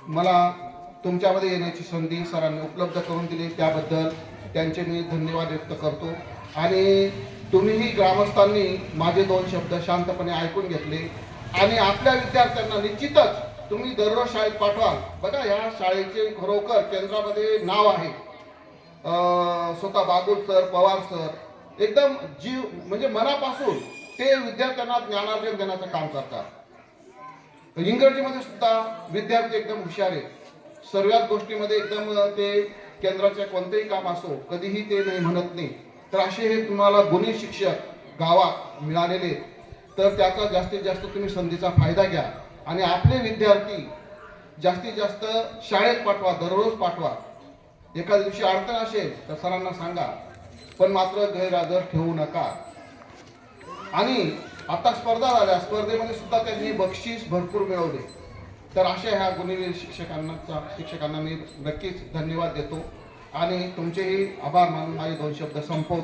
मला तुमच्यामध्ये येण्याची संधी सरांनी उपलब्ध करून दिली, त्याबद्दल त्यांचे मी धन्यवाद व्यक्त करतो। आणि तुम्हीही ग्रामस्थांनी माझे 2 शब्द शांतपणे ऐकून घेतले आणि आपल्या विद्यार्थ्यांना निश्चितच तुम्ही दररोज शाळेत पाठवाल। बघा, या शाळेचे खरोखर केंद्रामध्ये नाव आहे। स्वतः बागुल सर, पवार सर एकदम जीव म्हणजे मनापासून ते विद्यार्थ्यांना ज्ञानार्जन देण्याचं काम करतात। इंग्रजीमध्ये सुद्धा विद्यार्थी एकदम हुशार आहेत। सर्वच गोष्टीमध्ये एकदम ते केंद्राचे कोणतेही काम असो कधीही ते नाही म्हणत नाही। तर असे हे तुम्हाला गुणी शिक्षक गावात मिळालेले, तर त्याचा जास्तीत जास्त तुम्ही संधीचा फायदा घ्या आणि आपले विद्यार्थी जास्तीत जास्त शाळेत पाठवा, दररोज पाठवा। एखाद्या दिवशी अडचण असेल तर सरांना सांगा, पण मात्र गैरहजर ठेवू नका। आणि आता स्पर्धा झाल्या, स्पर्धेमध्ये सुद्धा त्यांनी बक्षीस भरपूर मिळवले। तर अशा ह्या गुणीवीर शिक्षकांना मी नक्कीच धन्यवाद देतो आणि तुमचेही आभार मानून माझे 2 शब्द संपवतो।